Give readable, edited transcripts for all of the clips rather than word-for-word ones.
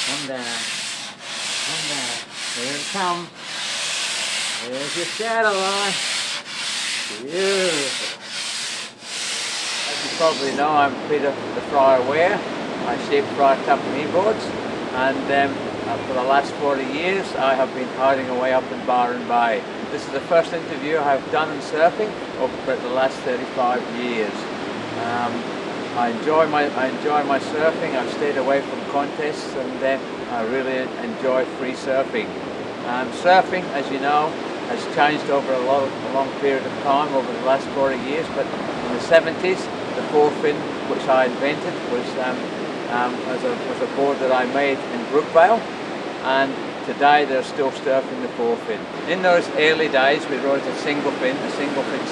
Come down. Come down. Here it comes. There's your shadow line. Beautiful. As you probably know, I'm Peter the Friar Ware. I shape Friar Tuck kneeboards, and for the last 40 years I have been hiding away up in Byron Bay. This is the first interview I've done in surfing over the last 35 years. I enjoy my surfing. I've stayed away from contests, and I really enjoy free surfing. Surfing, as you know, has changed over a long period of time over the last 40 years, but in the 70s the forefin, which I invented, was a board that I made in Brookvale, and today they're still surfing the forefin. In those early days we rode a single fin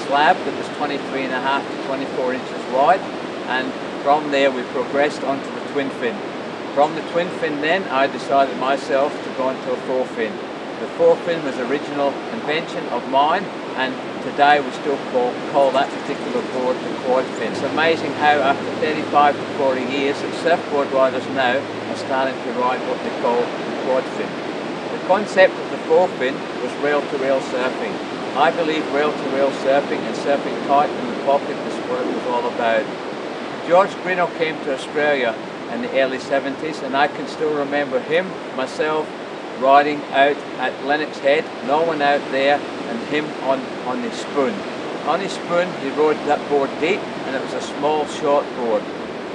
slab that was 23.5 to 24 inches wide, and from there we progressed onto the twin fin. From the twin fin then I decided myself to go into a forefin. The forefin was the original invention of mine, and today we still call that particular board the quad fin. It's amazing how after 35 to 40 years that surfboard riders now are starting to ride what they call the quad fin. The concept of the forefin was rail-to-rail surfing. I believe rail-to-rail surfing and surfing tight in the pocket is what it was all about. George Greenough came to Australia in the early 70s, and I can still remember him, myself, riding out at Lennox Head, no one out there, and him on his spoon. On his spoon he rode that board deep, and it was a small short board.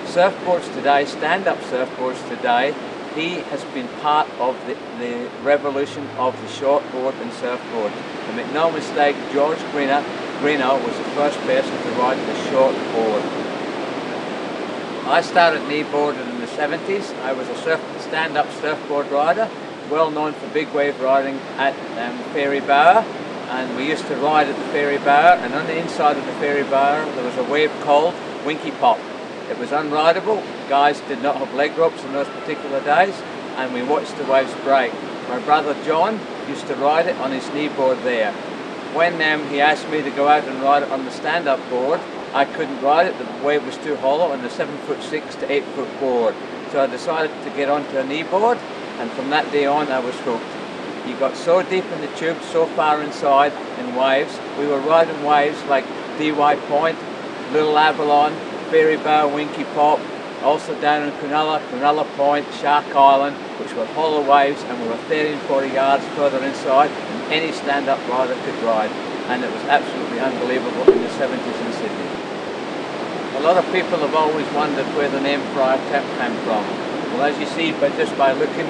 Surfboards today, stand-up surfboards today, he has been part of the revolution of the short board and surfboard. And make no mistake, George Greenough was the first person to ride the short board. I started kneeboarding in the 70s. I was a stand-up surfboard rider, well known for big wave riding at Ferry Baja, and we used to ride at the Ferry Baja, and on the inside of the Ferry Baja there was a wave called Winky Pop. It was unrideable. Guys did not have leg ropes on those particular days, and we watched the waves break. My brother John used to ride it on his kneeboard there. When he asked me to go out and ride it on the stand-up board, I couldn't ride it. The wave was too hollow on the 7'6" to 8-foot board. So I decided to get onto a kneeboard, and from that day on I was hooked. You got so deep in the tube, so far inside in waves. We were riding waves like DY Point, Little Avalon, Ferry Baja, Winky Pop, also down in Cronulla Point, Shark Island, which were hollow waves, and we were 30 and 40 yards further inside than any stand-up rider could ride. And it was absolutely unbelievable in the 70s in Sydney. A lot of people have always wondered where the name Friar Tuck came from. Well, as you see, just by looking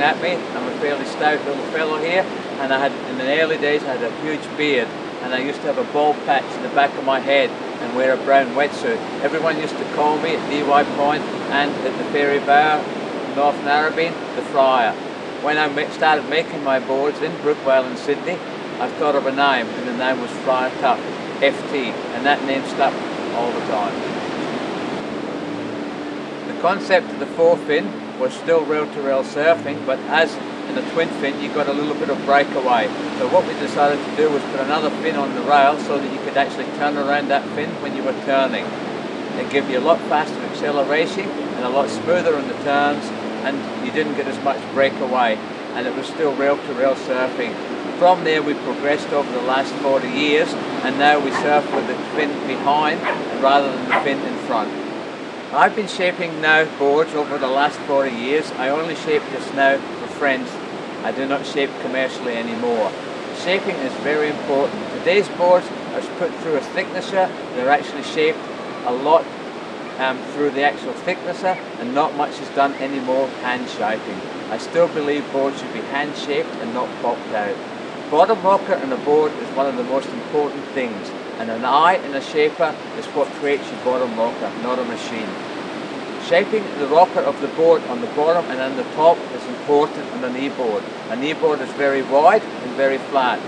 at me, I'm a fairly stout little fellow here, and in the early days I had a huge beard, and I used to have a bald patch in the back of my head and wear a brown wetsuit. Everyone used to call me at DY Point and at the Ferry Baja, North Narrabeen, the Friar. When I started making my boards in Brookvale and Sydney, I thought of a name, and the name was Friar Tuck, FT, and that name stuck all the time. The concept of the forefin was still rail-to-rail surfing, but as in the twin fin you got a little bit of breakaway. So what we decided to do was put another fin on the rail so that you could actually turn around that fin when you were turning. It gave you a lot faster acceleration and a lot smoother on the turns, and you didn't get as much breakaway, and it was still rail-to-rail surfing. From there we progressed over the last 40 years, and now we surf with the fin behind rather than the fin in front. I've been shaping now boards over the last 40 years. I only shape this now for friends. I do not shape commercially anymore. Shaping is very important. Today's boards are put through a thicknesser. They're actually shaped a lot through the actual thicknesser, and not much is done anymore hand shaping. I still believe boards should be hand shaped and not popped out. Bottom rocker in a board is one of the most important things, and an eye in a shaper is what creates your bottom rocker, not a machine. Shaping the rocker of the board on the bottom and on the top is important on a kneeboard. A kneeboard is very wide and very flat.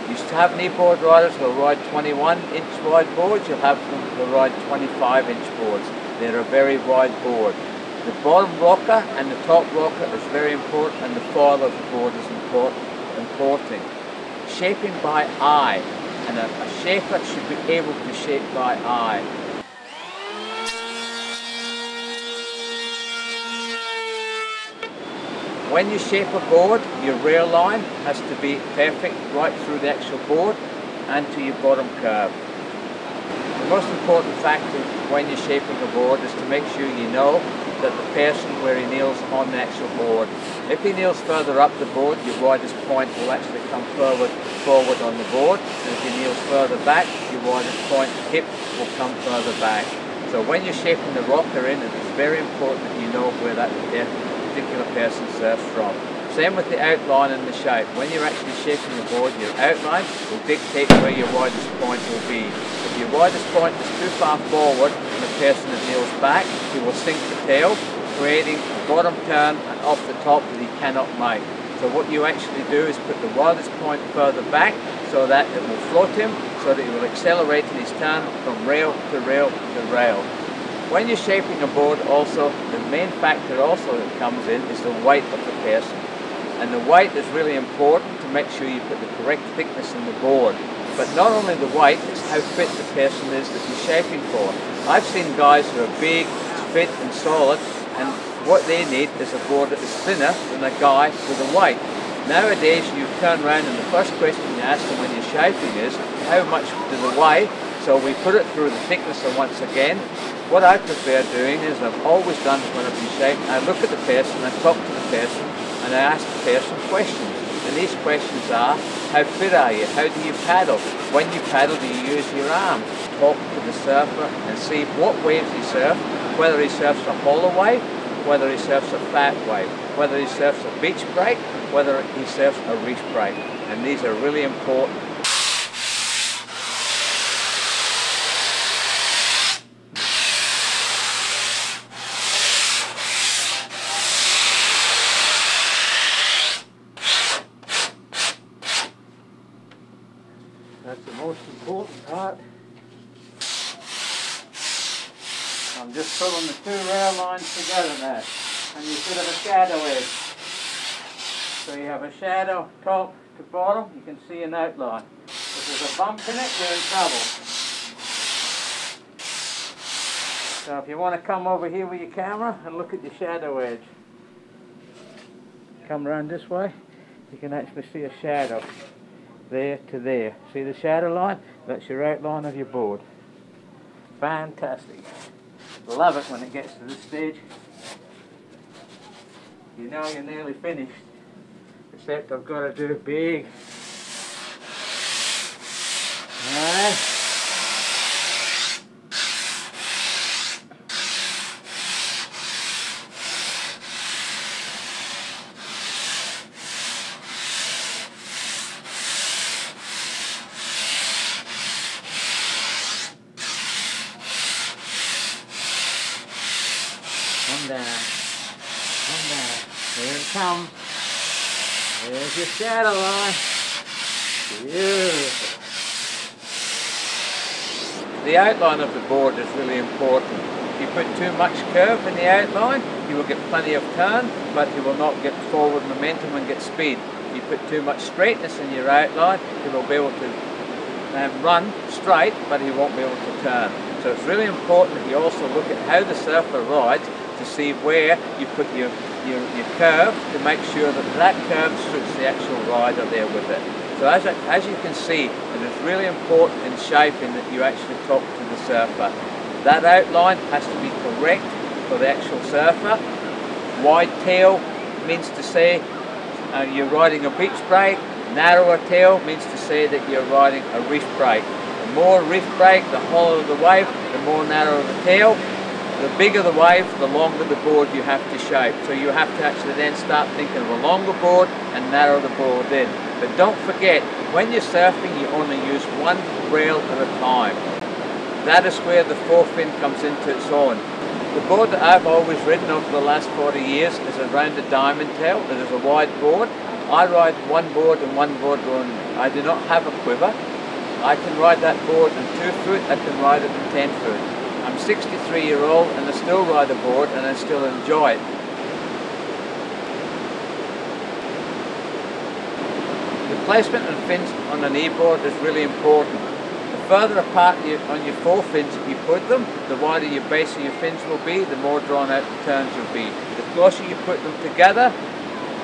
You used to have kneeboard riders who will ride 21-inch wide boards. You'll have them who will ride 25-inch boards. They're a very wide board. The bottom rocker and the top rocker is very important, and the foil of the board is important. Shaping by eye, and a shaper should be able to shape by eye. When you shape a board, your rail line has to be perfect right through the actual board and to your bottom curve. The most important factor when you're shaping a board is to make sure you know that the person where he kneels on the actual board. If he kneels further up the board, your widest point will actually come forward on the board, and if he kneels further back, your widest point hip will come further back. So when you're shaping the rocker in, it's very important that you know where that particular person surfs from. Same with the outline and the shape. When you're actually shaping the board, your outline will dictate where your widest point will be. If your widest point is too far forward and the person that kneels back, he will sink the tail, creating a bottom turn and off the top that he cannot make. So what you actually do is put the widest point further back so that it will float him, so that he will accelerate in his turn from rail to rail to rail. When you're shaping a board also, the main factor also that comes in is the weight of the person. And the weight is really important to make sure you put the correct thickness in the board. But not only the weight, it's how fit the person is that you're shaping for. I've seen guys who are big, fit and solid, and what they need is a board that is thinner than a guy with a weight. Nowadays you turn around and the first question you ask them when you're shaping is, how much do they weigh? So we put it through the thicknesser once again. What I prefer doing is, I've always done when I've been shaping, I look at the person, I talk to the person, and I ask the person questions. And these questions are, how fit are you? How do you paddle? When you paddle, do you use your arms? Talk to the surfer and see what waves he surfs, whether he surfs a hollow wave, whether he surfs a fat wave, whether he surfs a beach break, whether he surfs a reef break. And these are really important. That's the most important part. I'm just pulling the two rail lines together now, and you should have a shadow edge. So you have a shadow top to bottom, you can see an outline. If there's a bump in it, you're in trouble. So if you want to come over here with your camera and look at your shadow edge. Come around this way, you can actually see a shadow. There to there. See the shadow line? That's your outline of your board. Fantastic. Love it when it gets to this stage. You know you're nearly finished. Except I've got to do big. Alright. Come down, come down, here it comes, there's your shadow line, beautiful. The outline of the board is really important. If you put too much curve in the outline, you will get plenty of turn, but you will not get forward momentum and get speed. If you put too much straightness in your outline, you will be able to run straight, but he won't be able to turn. So it's really important that you also look at how the surfer rides to see where you put your curve to make sure that that curve suits the actual rider there with it. So as you can see, it is really important in shaping that you actually talk to the surfer. That outline has to be correct for the actual surfer. Wide tail means to say you're riding a beach break. Narrower tail means to say that you're riding a reef break. The more reef break, the hollower the wave, the more narrow the tail. The bigger the wave, the longer the board you have to shape. So you have to actually then start thinking of a longer board and narrow the board in. But don't forget, when you're surfing, you only use one rail at a time. That is where the forefin comes into its own. The board that I've always ridden over the last 40 years is a rounded diamond tail. It is a wide board. I ride one board and one board only. I do not have a quiver. I can ride that board in 2 foot, I can ride it in 10 foot. I'm 63-year-old and I still ride a board and I still enjoy it. The placement of fins on a kneeboard is really important. The further apart on your forefins you put them, the wider your base of your fins will be, the more drawn out the turns will be. The closer you put them together,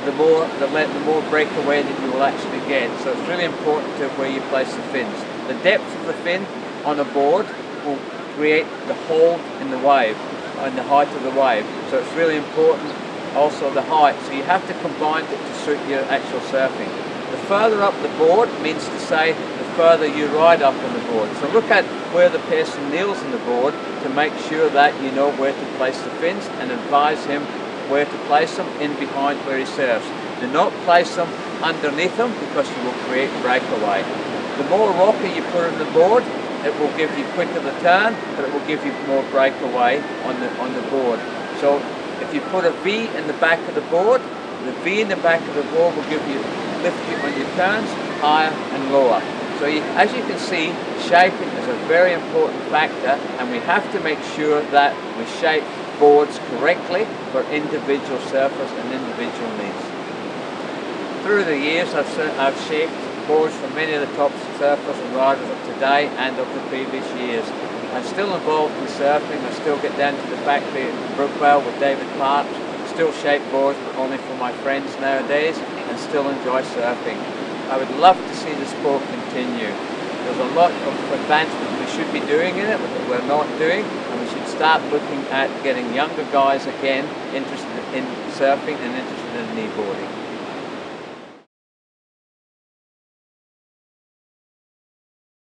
the more breakaway that you will actually get. So it's really important to where you place the fins. The depth of the fin on a board will create the hold in the wave and the height of the wave. So it's really important also the height. So you have to combine it to suit your actual surfing. The further up the board means to say the further you ride up on the board. So look at where the person kneels on the board to make sure that you know where to place the fins, and advise him where to place them in behind where he surfs. Do not place them underneath him because you will create breakaway. The more rocker you put on the board, it will give you quicker the turn, but it will give you more breakaway on the board. So if you put a V in the back of the board, the V in the back of the board will lift you on your turns higher and lower. So as you can see, shaping is a very important factor, and we have to make sure that we shape boards correctly for individual surfers and individual needs. Through the years, I've shaped boards for many of the top surfers and riders of today and of the previous years. I'm still involved in surfing. I still get down to the factory in Brookvale with David Parks, still shape boards but only for my friends nowadays, and still enjoy surfing. I would love to see the sport continue. There's a lot of advancement we should be doing in it that we're not doing, and we should start looking at getting younger guys again interested in surfing and interested in kneeboarding.